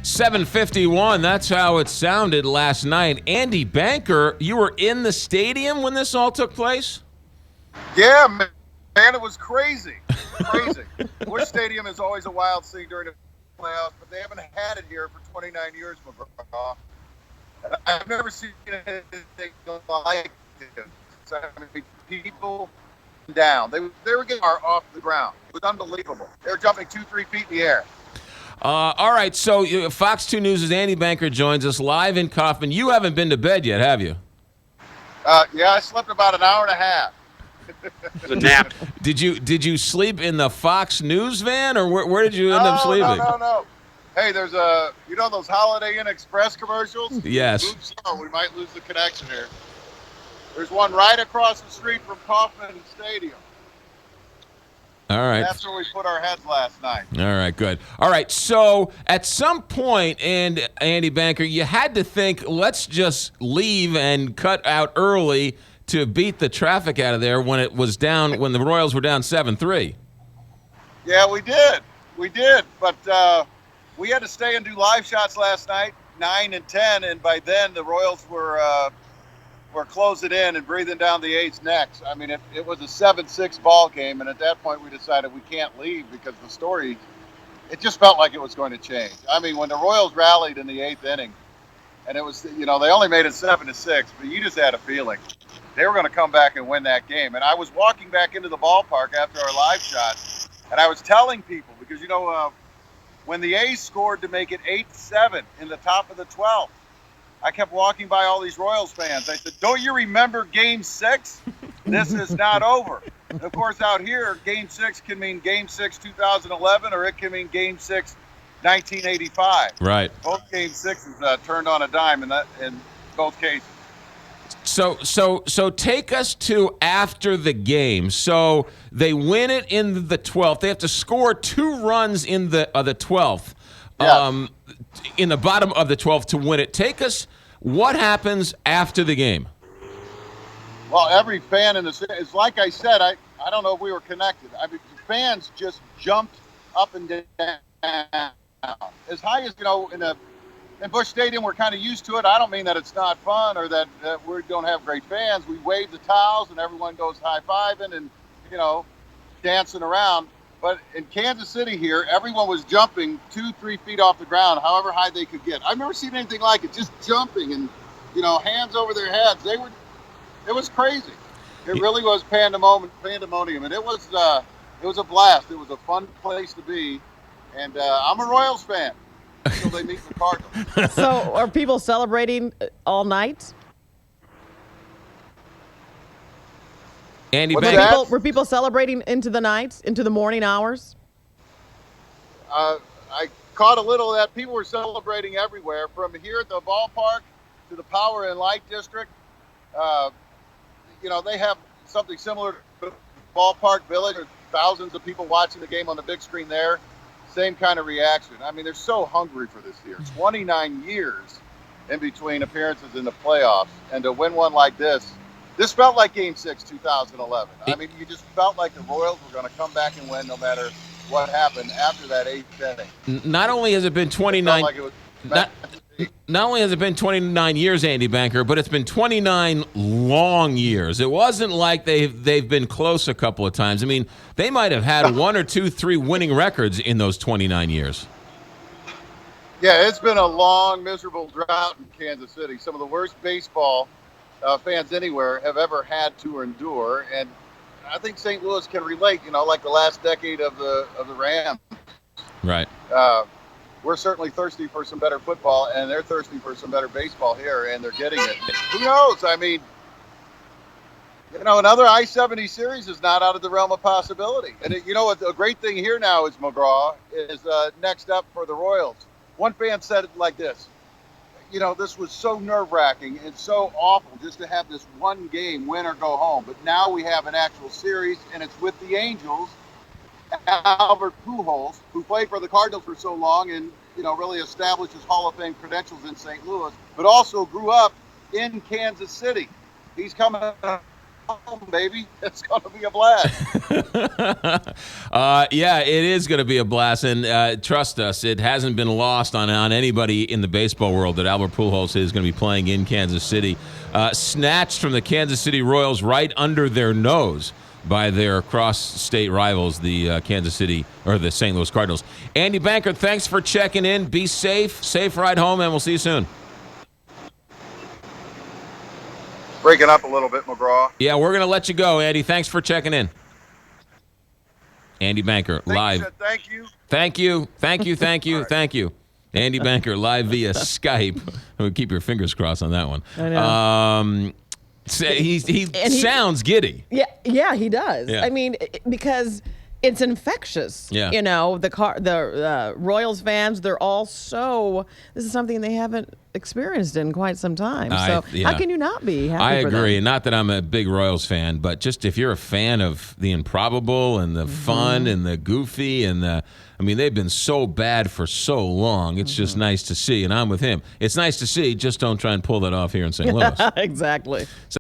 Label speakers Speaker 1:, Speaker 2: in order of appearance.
Speaker 1: 7:51. That's how it sounded last night. Andy Banker, you were in the stadium when this all took place?
Speaker 2: Yeah, man, it was crazy. Crazy. Busch Stadium is always a wild scene during the playoffs, but they haven't had it here for 29 years, McGraw. I've never seen anything like it. I mean, people down. They were getting off the ground. It was unbelievable. They were jumping 2-3 feet in the air.
Speaker 1: All right, so Fox 2 News' Andy Banker joins us live in Kaufman. You haven't been to bed yet, have you?
Speaker 2: Yeah, I slept about an hour and a half.
Speaker 3: It was a nap.
Speaker 1: Did you sleep in the Fox News van, or where did you end up sleeping?
Speaker 2: No. Hey, there's those Holiday Inn Express commercials?
Speaker 1: Yes.
Speaker 2: Oops, we might lose the connection here. There's one right across the street from Kaufman Stadium.
Speaker 1: All right.
Speaker 2: That's where we put our heads last night.
Speaker 1: All right, good. All right, so at some point, and Andy Banker, you had to think, let's just leave and cut out early to beat the traffic out of there when it was down, when the Royals were down 7-3.
Speaker 2: Yeah, we did. But we had to stay and do live shots last night, 9 and 10, and by then the Royals were closing in and breathing down the A's necks. I mean, it was a 7-6 ball game, and at that point we decided we can't leave because the story, it just felt like it was going to change. I mean, when the Royals rallied in the 8th inning, and it was, they only made it 7-6, but you just had a feeling they were going to come back and win that game. And I was walking back into the ballpark after our live shot, and I was telling people, because, when the A's scored to make it 8-7 in the top of the 12th, I kept walking by all these Royals fans. I said, don't you remember Game 6? This is not over. And of course, out here, Game 6 can mean Game 6 2011, or it can mean Game 6 1985.
Speaker 1: Right.
Speaker 2: Both Game 6s turned on a dime in both cases.
Speaker 1: So take us to after the game. So they win it in the 12th. They have to score 2 runs in the 12th.
Speaker 2: Yes.
Speaker 1: In the bottom of the 12th to win it. Take us, what happens after the game?
Speaker 2: Well, every fan in the city, it's like I said, I don't know if we were connected. I mean, the fans just jumped up and down. As high as, in Busch Stadium, we're kind of used to it. I don't mean that it's not fun or that we don't have great fans. We wave the towels and everyone goes high-fiving and, dancing around. But in Kansas City here, everyone was jumping 2-3 feet off the ground, however high they could get. I've never seen anything like it, just jumping and, hands over their heads. It was crazy. It really was pandemonium, and it was a blast. It was a fun place to be, and I'm a Royals fan until they meet the Cardinals.
Speaker 4: So are people celebrating all night?
Speaker 1: Andy
Speaker 2: What's
Speaker 1: Banker.
Speaker 2: that?
Speaker 4: Were people celebrating into the night, into the morning hours?
Speaker 2: I caught a little of that. People were celebrating everywhere, from here at the ballpark to the Power and Light District. They have something similar to Ballpark Village. There's thousands of people watching the game on the big screen there. Same kind of reaction. I mean, they're so hungry for this year. 29 years in between appearances in the playoffs, and to win one like this felt like Game 6 2011. I mean, you just felt like the Royals were going to come back and win no matter what happened after that 8th inning.
Speaker 1: Not only has it been 29
Speaker 2: Like it was
Speaker 1: not only has it been 29 years, Andy Banker, but it's been 29 long years. It wasn't like they've been close a couple of times. I mean, they might have had 1 or 2, 3 winning records in those 29 years.
Speaker 2: Yeah, it's been a long, miserable drought in Kansas City. Some of the worst baseball fans anywhere have ever had to endure, and I think St. Louis can relate. Like the last decade of the Rams.
Speaker 1: Right.
Speaker 2: We're certainly thirsty for some better football, and they're thirsty for some better baseball here, and they're getting it. Who knows? I mean, another I-70 series is not out of the realm of possibility. And what a great thing here now is, McGraw, is next up for the Royals. One fan said it like this. This was so nerve-wracking and so awful just to have this one game, win or go home. But now we have an actual series, and it's with the Angels. Albert Pujols, who played for the Cardinals for so long and, really established his Hall of Fame credentials in St. Louis, but also grew up in Kansas City. He's coming baby. It's going to be a blast.
Speaker 1: Yeah, it is going to be a blast, and trust us, it hasn't been lost on anybody in the baseball world that Albert Pujols is going to be playing in Kansas City. Snatched from the Kansas City Royals right under their nose by their cross-state rivals, the Kansas City or the St. Louis Cardinals. Andy Banker, thanks for checking in. Be safe ride home, and we'll see you soon.
Speaker 2: Breaking up a little bit, McGraw.
Speaker 1: Yeah, we're going to let you go, Andy. Thanks for checking in. Andy Banker, live.
Speaker 2: Thank you.
Speaker 1: Thank you. Thank you. Andy Banker, live via Skype. Keep your fingers crossed on that one.
Speaker 4: I know.
Speaker 1: He sounds giddy.
Speaker 4: Yeah, he does.
Speaker 1: Yeah.
Speaker 4: I mean, because it's infectious.
Speaker 1: Yeah.
Speaker 4: You know, the Royals fans, they're all so. This is something they haven't experienced in quite some time. So
Speaker 1: yeah.
Speaker 4: how can you not be happy?
Speaker 1: I
Speaker 4: for
Speaker 1: agree.
Speaker 4: them?
Speaker 1: Not that I'm a big Royals fan, but just if you're a fan of the improbable and the fun and the goofy and they've been so bad for so long. It's just nice to see, and I'm with him. It's nice to see. Just don't try and pull that off here in St. Louis.
Speaker 4: Exactly.